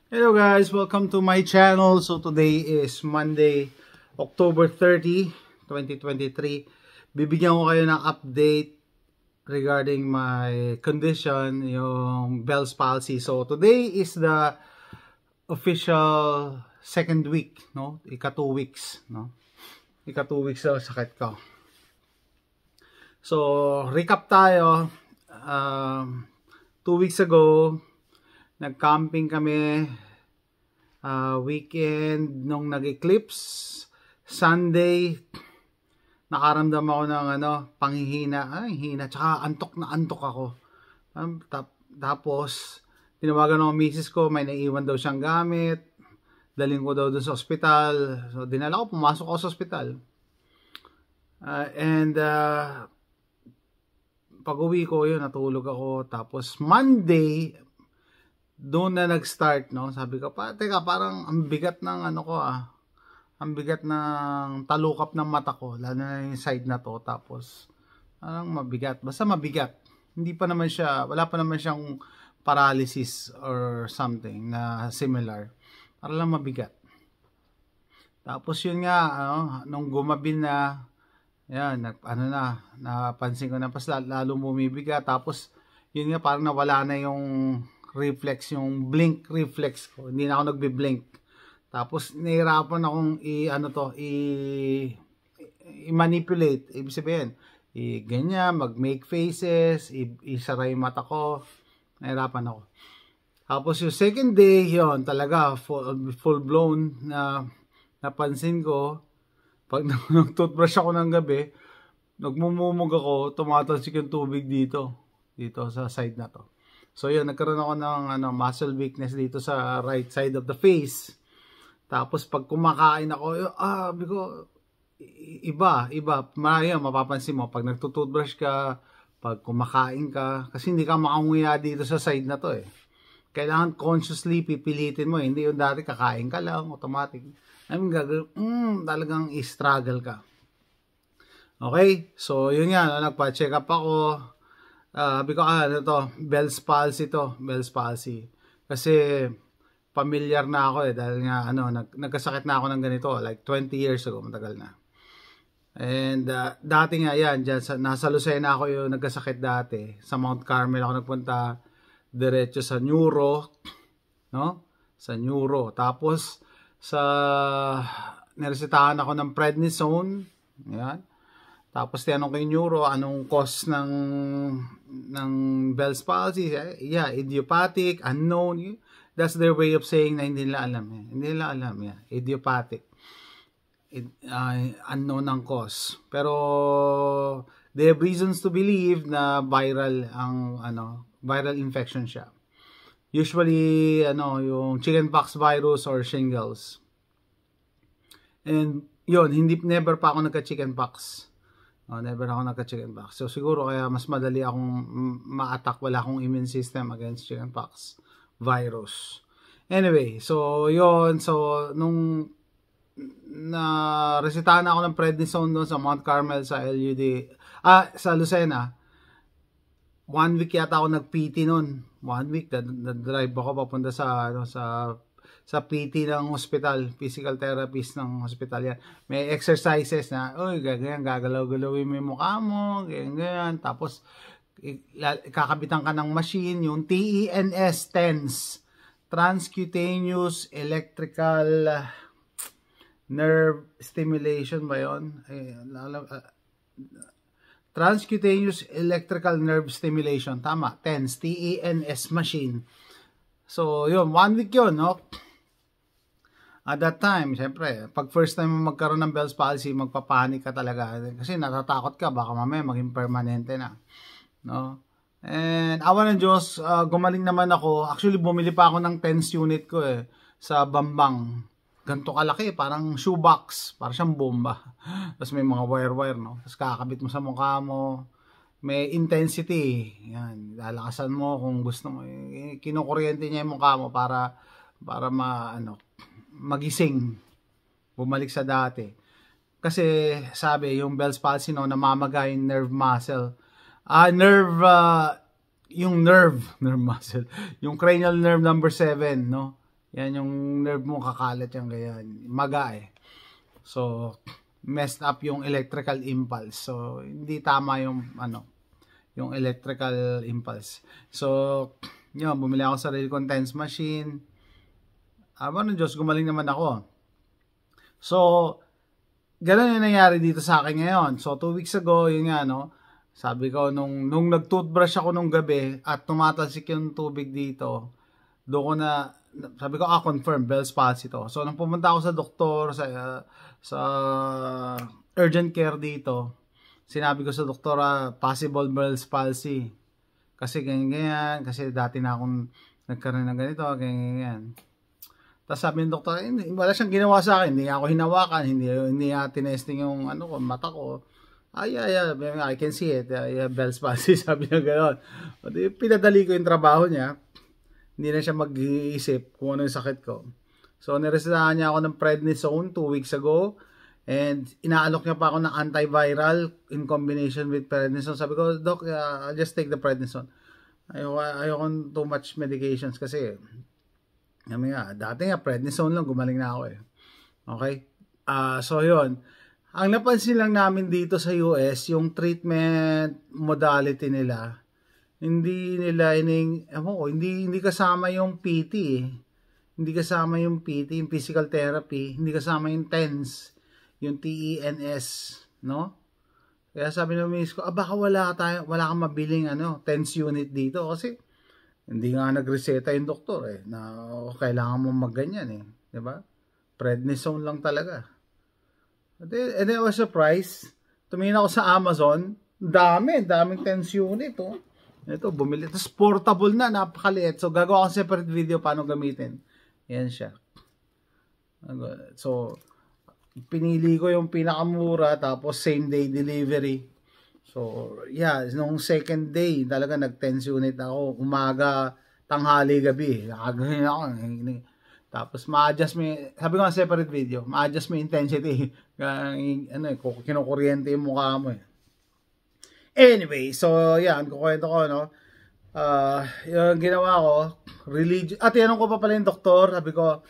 Hello guys, welcome to my channel. So today is Monday, October 30, 2023. Bibigyan ko kayo ng update regarding my condition, yung Bell's palsy. So today is the official second week, no? Ika 2 weeks, no? Ika 2 weeks daw sakit ko. So recap tayo. 2 weeks ago, nag-camping kami weekend nung nag-eclipse. Sunday, nakaramdam ako ng panghihina. Hina. Tsaka antok na antok ako. Tapos, tinawagan ako misis ko, may naiwan daw siyang gamit. Daling ko daw doon sa ospital. So, dinala ko, pumasok ako sa ospital. Pag uwi ko, yun, natulog ako. Tapos, Monday, doon na nag-start, no? Sabi ko, teka, parang ang bigat ng ang bigat ng talukap ng mata ko, lalo na yung side na to. Tapos, parang mabigat. Basta mabigat. Hindi pa naman siya, wala pa naman siyang paralysis or something na similar. Para lang mabigat. Tapos yun nga, nung gumabi na, yan, napansin ko na pas lalo bumibigat. Tapos, yun nga, parang nawala na yung reflex, yung blink reflex ko. Hindi na ako nagbi-blink. Tapos nahirapan akong i-manipulate. Ibig sabihin, ganyan, mag-make faces, isara yung mata ko. Nahirapan ako. Tapos yung second day, yun, talaga full blown na napansin ko, pag nag-toothbrush ako ng gabi, nagmumumog ako, tumatalsik yung tubig dito sa side na to. So yun, nagkaroon ako ng muscle weakness dito sa right side of the face. Tapos pag kumakain ako, iba. Yun, mapapansin mo, pag nagtutoothbrush ka, pag kumakain ka, kasi hindi ka makanguya dito sa side na to eh. Kailangan consciously pipilitin mo, hindi yung dati kakain ka lang, automatic. Talagang i-struggle ka. Okay, so yun nga, nagpa-check up ako. Sabi ko, Bell's palsy to. Bell's palsy. Kasi, familiar na ako dahil nga, nagkasakit na ako ng ganito, like 20 years ago, matagal na. And, dati nga yan, nasa Lucena ako yung nagkasakit dati. Sa Mount Carmel ako nagpunta, diretso sa neuro, no? Sa neuro. Tapos, niresetahan ako ng prednisone, yan. Tapos tinanong ko yung neuro, anong cause ng Bell's palsy? Yeah, idiopathic, unknown. That's their way of saying na hindi nila alam. Hindi nila alam. Yeah. Idiopathic. Unknown ang cause. Pero they have reasons to believe na viral infection siya. Usually, yung chickenpox virus or shingles. And yun, never pa ako nagka-chickenpox. Never ako nagka-chickenpox. So siguro kaya mas madali akong ma-attack. Wala akong immune system against chickenpox virus. Anyway, so yun. So nung resetahan ako ng prednisone doon sa Mount Carmel sa LUD, sa Lucena, 1 week yata ako nag-PT noon. 1 week, drive ako papunta sa PT ng hospital, physical therapist ng hospital yan. May exercises na, ganyan, gagalaw-galawin mo yung mukha mo, ganyan. Tapos, kakabitan ka ng machine, yung TENS, Transcutaneous Electrical Nerve Stimulation ba yun? Transcutaneous Electrical Nerve Stimulation. Tama, TENS, TENS machine. So, yun, 1 week yun, no? At that time, siyempre, pag first time magkaroon ng Bell's palsy, magpapanik ka talaga. Kasi natatakot ka, baka mamaya maging permanente na. No? And awa ng Diyos, gumaling naman ako. Actually, bumili pa ako ng TENS unit ko sa Bambang. Ganto kalaki, parang shoebox. Parang siyang bomba. Tapos may mga wire-wire, no? Tapos kakabit mo sa mukha mo. May intensity. Yan, lalakasan mo kung gusto mo. Kinukuryente niya yung mukha mo para magising, bumalik sa dati. Kasi sabi, yung Bell's palsy namamaga yung nerve muscle. Yung nerve muscle. Yung cranial nerve number 7, no? Yan yung nerve mo, kakalat yan, ganyan. Maga eh. So, messed up yung electrical impulse. So, hindi tama yung, yung electrical impulse. So, yun, bumili ako sa sarili kong TENS machine. Diyos, gumaling naman ako. So, ganun yung nangyari dito sa akin ngayon. So, 2 weeks ago, yun nga, no? Sabi ko, nung nag-toothbrush ako nung gabi at tumatalsik yung tubig dito, doon ko na, sabi ko, confirm, Bell's palsy to. So, nung pumunta ako sa doktor, sa urgent care dito, sinabi ko sa doktora, possible Bell's palsy. Kasi ganyan, kasi dati na akong nagkaroon ng ganito, ganyan. Tapos sabi ng doktor, wala siyang ginawa sa akin, hindi ako hinawakan, hindi tinesting yung mata ko. I can see it. Bell's palsy, sabi niya gano'n. Pinadali ko yung trabaho niya. Hindi na siya mag-iisip kung ano yung sakit ko. So, niresetahan niya ako ng prednisone 2 weeks ago. And inaalok niya pa ako ng antiviral in combination with prednisone. Sabi ko, Doc, I'll just take the prednisone. Ayoko too much medications kasi dati nga prednisone lang, gumaling na ako eh. Okay? So, yun. Ang napansin lang namin dito sa US, yung treatment modality nila, hindi kasama yung PT eh. Hindi kasama yung PT, yung physical therapy, hindi kasama yung TENS, yung TENS, no? Kaya sabi ng miss ko, baka wala kang mabiling TENS unit dito kasi hindi nga nagreseta yung doktor eh na kailangan mo magganyan eh, 'di ba? Prednisone lang talaga. And I was surprised. Tumingin ako sa Amazon, daming TENS unit oh. Ito, bumili. Tapos portable na, napakaliit. So, gagawa akong separate video paano gamitin. Yan siya. So, pinili ko yung pinakamura, tapos same day delivery. So, yeah, nung second day, talaga nag-TENS unit ako. Umaga, tanghali, gabi. Nakagahin ako. Tapos, ma-adjust mo, sabi ko nga separate video, ma-adjust mo intensity. Kinukuryente yung mukha mo eh. Anyway, so yan, kukwento ko, no? Yung ginawa ko, at tinanong ko pa pala yung doktor, sabi ko,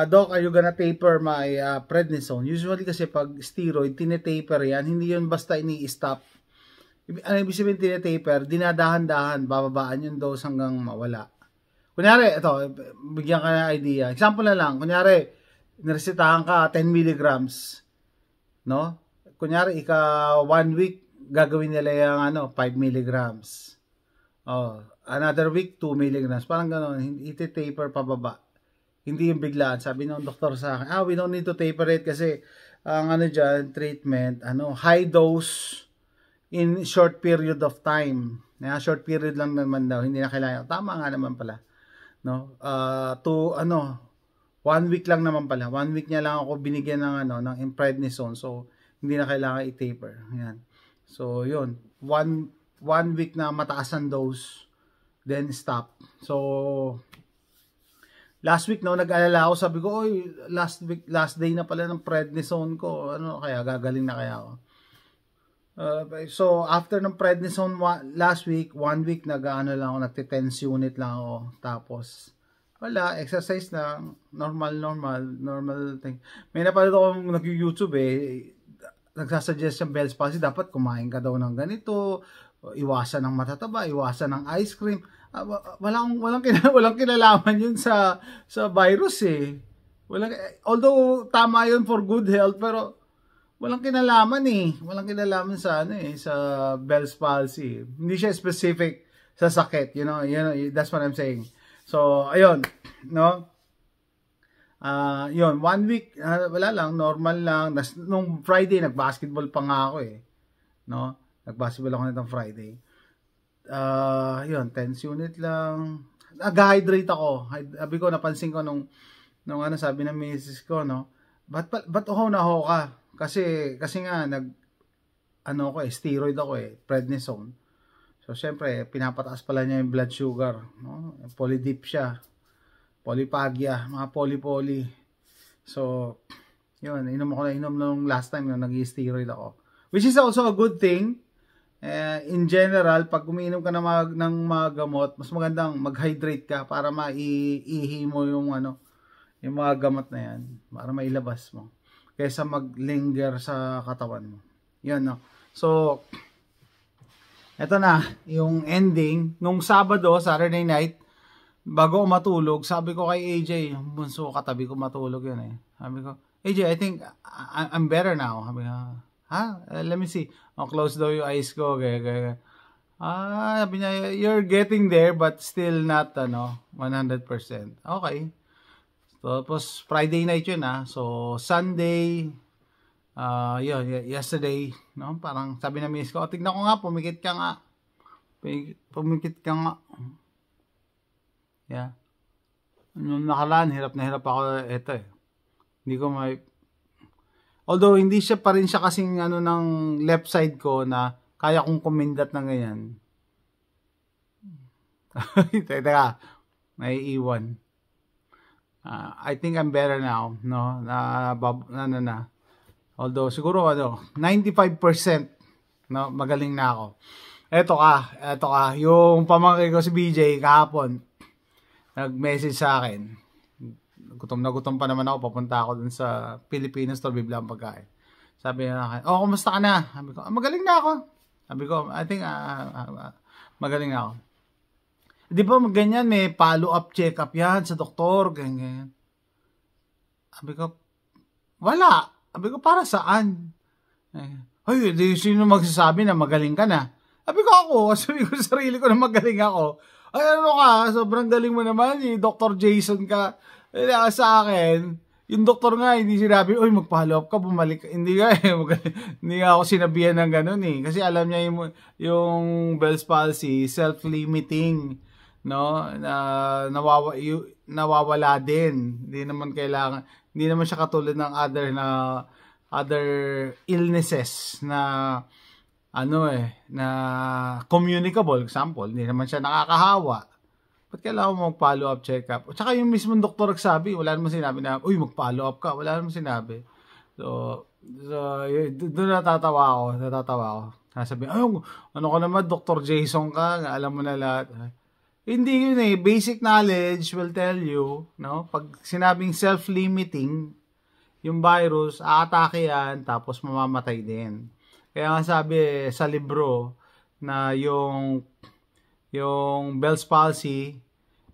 Doc, are you gonna taper my prednisone? Usually kasi pag steroid, tinetaper yan, hindi yun basta ini-stop. Ano ibig sabihin tinetaper? Dinadahan-dahan, bababaan yung dose hanggang mawala. Kunyari, ito, bigyan ka ng idea. Example na lang, kunyari, niresetahan ka 10 milligrams, no? Kunyari, 1 week, gagawin nila yung 5 milligrams. Another week, 2 milligrams. Parang gano'n, iti-taper pababa. Hindi yung biglaan. Sabi ng doktor sa akin, we don't need to taper it kasi ang dyan, treatment, high dose in short period of time. Short period lang naman daw, hindi na kailangan. Tama nga naman pala. No? 1 week lang naman pala. 1 week niya lang ako binigyan ng prednisone. So, hindi na kailangan i-taper. Yan. So, yun. 1 week na mataas ang dose, then stop. So, last week, nag-alala ako, sabi ko, last day na pala ng prednisone ko. Kaya, gagaling na kaya ako. So, after ng prednisone last week, 1 week, lang ako, nagti-TENS unit lang ako. Tapos, wala, exercise lang, normal thing. May napanood akong nag-YouTube nagsasuggest yung Bell's palsy, dapat kumain ka daw ng ganito, iwasan ng matataba, iwasan ng ice cream. Walang kinalaman yun sa virus eh. Although tama yun for good health, pero walang kinalaman eh. Walang kinalaman sa sa Bell's palsy. Hindi siya specific sa sakit, you know, that's what I'm saying. So, ayun, no? Yun, 1 week, wala lang, normal lang. Nung Friday, nag-basketball pa nga ako eh. No? Nag-basketball ako nitong Friday. Yun, 10 unit lang. Nag-hydrate ako. Sabi ko, napansin ko nung sabi ng misis ko, no? Ba't uhaw na ho ka? Kasi nga, steroid ako eh, prednisone. So, syempre, pinapataas pala niya yung blood sugar. No? Polydip siya. Polyphagia, mga poly. So, yun, inom nung last time nung nag-steroid ako. Which is also a good thing. In general, pag umiinom ka ng mga gamot, mas magandang mag-hydrate ka para maiihi mo yung yung mga gamot na yan, para mailabas mo, kaysa mag-linger sa katawan mo. Yun, no? So, eto na, yung ending. Nung Sabado, Saturday night, bago ako matulog, sabi ko kay AJ, yung bunso katabi ko matulog yun eh. Sabi ko, AJ, I think I'm better now. Sabi ko, let me see. Close daw yung eyes ko. Kaya. Sabi niya, you're getting there but still not 100%. Okay. So, tapos Friday night yun So, Sunday, yesterday, no? Parang sabi na miss ko, tignan ko nga, pumikit ka nga. Pumikit ka nga. Yeah. Nung nakaraan, hirap na hirap ako. Ito eh. Hindi ko although, hindi siya pa rin siya kasing ng left side ko na kaya kong kumindat na ganyan. Teka, may iwan. I think I'm better now, no? Although, siguro, 95%, no? Magaling na ako. Eto ka. Yung pamangkin ko si BJ, kahapon, nag-message sa akin. Gutom na gutom pa naman ako. Papunta ako dun sa Filipino store, bibila ang pagkain. Sabi niya, kumusta ka na? Sabi ko, magaling na ako. Sabi ko, I think, magaling na ako. Di ba ganyan, may follow-up check-up yan sa doktor, ganyan. Sabi ko, wala. Sabi ko, para saan? Ay, di sino magsasabi na magaling ka na? Sabi ko sa sarili ko na magaling ako. Ay, sobrang galing mo naman, Dr. Jason ka. Sa akin, yung doktor nga, hindi sinabi, mag-follow up ka, bumalik ka. Hindi nga ako sinabihan ng ganun eh. Kasi alam niya yung Bell's palsy, self-limiting, no? Nawawala din. Hindi naman siya katulad ng other illnesses na na communicable. Example, hindi naman siya nakakahawa. Ba't kailangan mo mag-follow up check-up? At saka yung mismong doktor nagsabi, wala naman sinabi na, mag-follow up ka. Wala naman sinabi. So doon natatawa ako. Sasabi, ano ka naman, Dr. Jason ka, alam mo na lahat. Hindi yun eh. Basic knowledge will tell you, no? Pag sinabing self-limiting, yung virus, aatake yan, tapos mamamatay din. Kaya nga sabi sa libro na yung Bell's palsy,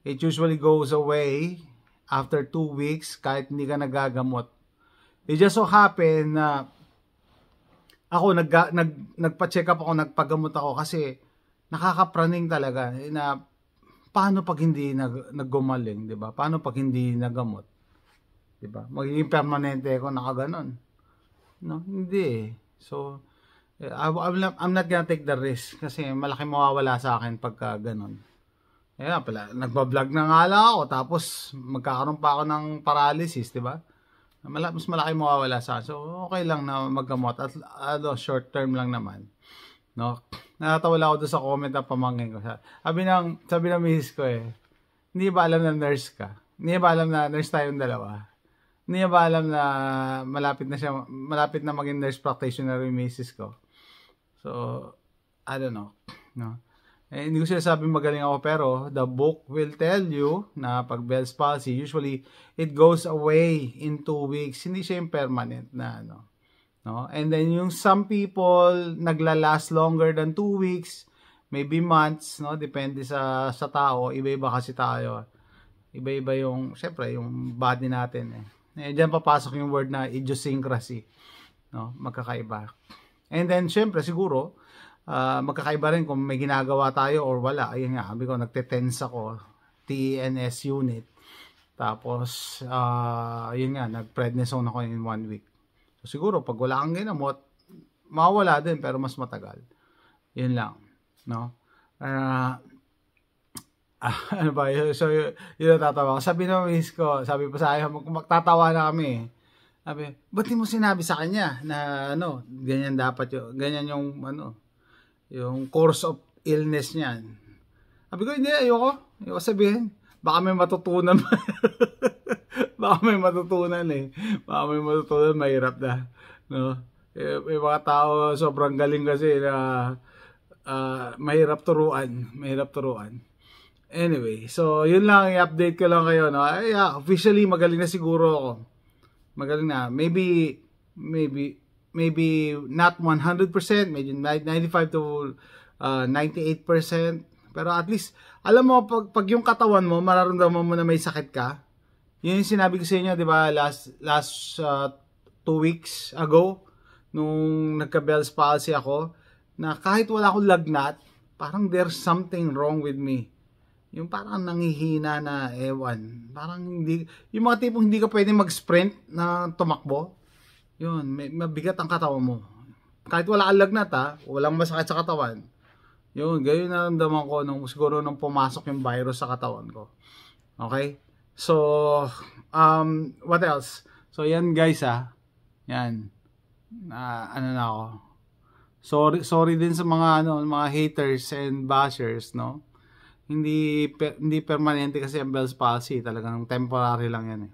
it usually goes away after 2 weeks kahit hindi ka nagagamot. It just so happen na ako nagpa-check up ako, nagpagamot ako kasi nakakapraning talaga na paano pag hindi naggumaling, 'di ba? Paano pag hindi nagamot? 'Di ba? Magiging permanente ako nakaganon. No, hindi. So I'm not gonna take the risk kasi malaki mawawala sa akin pagka ganon. Kaya pala, nagbablog na nga lang ako tapos magkakaroon pa ako ng paralysis, di ba? Mas malaki mawawala sa akin. So, okay lang na maggamot at short term lang naman. No? Natatawa ako doon sa comment ng pamangkin ko. Sabi ng misis ko hindi ba alam na nurse ka? Hindi ba alam na nurse tayong dalawa? Hindi ba alam na malapit na maging nurse practitioner yung misis ko? So, I don't know. No? Hindi ko sinasabing magaling ako, pero the book will tell you na pag Bell's palsy, usually it goes away in 2 weeks. Hindi siya yung permanent na no? And then yung some people naglalast longer than 2 weeks, maybe months, no? Depende sa tao. Iba-iba kasi tayo. Iba-iba syempre, yung body natin diyan papasok yung word na idiosyncrasy, no? Magkakaiba. And then syempre siguro magkakaiba rin kung may ginagawa tayo or wala. Ayun nga, sabi ko, nagte-tense ako, TENS unit. Tapos, yun nga, nag-prednisone ako in 1 week. So, siguro, pag wala kang ginamot, mawawala din, pero mas matagal. Yun lang. No? Ano ba? So, yun natatawa ko. Sabi na miss ko, sabi pa sa akin, magtatawa na kami. Sabi, ba't di mo sinabi sa kanya na, ganyan dapat ganyan yung course of illness niyan. Sabi ko, hindi, ayoko sabihin. Baka may matutunan. Baka may matutunan mahirap na. No? May mga tao sobrang galing kasi na mahirap turuan. Anyway, so yun lang, i-update ko lang kayo, no? Ay, officially magaling na siguro ako. Magaling na. Maybe not 100%, maybe 95 to 98%. Pero at least, alam mo, pag yung katawan mo, mararamdaman mo na may sakit ka. Yun yung sinabi ko sa inyo, di ba, last 2 weeks ago, nung nagka-Bell's palsy ako, na kahit wala akong lagnat, parang there's something wrong with me. Yung parang nanghihina na ewan. Parang hindi, yung mga tipong hindi ka pwede mag-sprint na tumakbo. Yun, mabigat ang katawan mo. Kahit wala kang lagnat walang masakit sa katawan. Yun, gayon naramdaman ko siguro nung pumasok yung virus sa katawan ko. Okay? So, what else? So, yan guys yan. Ano na ako. Sorry din sa mga mga haters and bashers, no? Hindi permanente kasi ang Bell's palsy, talagang temporary lang yan.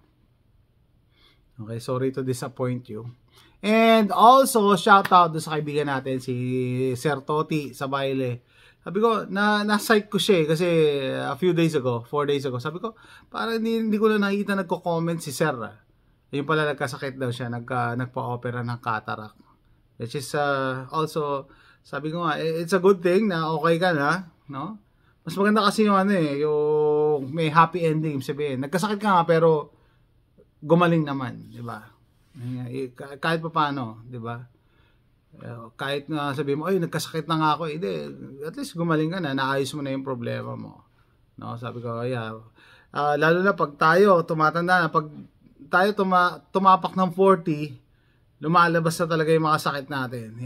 Okay, sorry to disappoint you. And also, shout out sa kaibigan natin si Sir Toti sa Baile. Sabi ko, na-psych ko siya kasi a few days ago, 4 days ago. Sabi ko, parang hindi ko na nakita nagko-comment si Sir. Yung pala nagkasakit daw siya, nagpa-opera ng cataract. Which is also, sabi ko nga, it's a good thing na okay ka na, no? Mas maganda kasi yung yung may happy ending, sabihin. Nagkasakit ka nga pero gumaling naman, 'di ba? Kahit pa paano, 'di ba? Kahit na sabihin mo, ay nagkasakit na nga ako, hindi, at least gumaling ka na, naayos mo na yung problema mo. No, sabi ko, lalo na pag tayo tumatanda na, pag tayo tumapak ng 40, lumalabas na talaga yung mga sakit natin.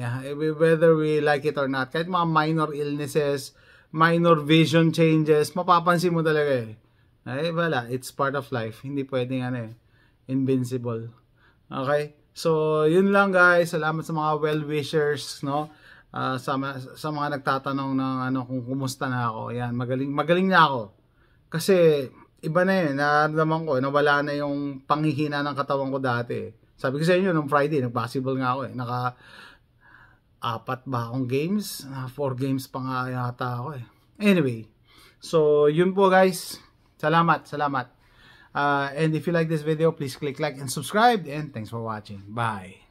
Whether we like it or not, kahit mga minor illnesses, minor vision changes, mapapansin mo talaga Ay, wala, it's part of life. Hindi pwedeng invincible. Okay? So, yun lang guys. Salamat sa mga well-wishers, no? Sa mga nagtatanong ng kung kumusta na ako. Yan, magaling na ako. Kasi, iba na naramdaman ko, nawala na yung panghihina ng katawan ko dati. Sabi ko sa inyo, nung Friday, nag-basketball nga ako Naka-4 ba akong games? 4 games pa nga yata ako Anyway, so yun po guys. Salamat. And if you like this video, please click like and subscribe. And thanks for watching. Bye.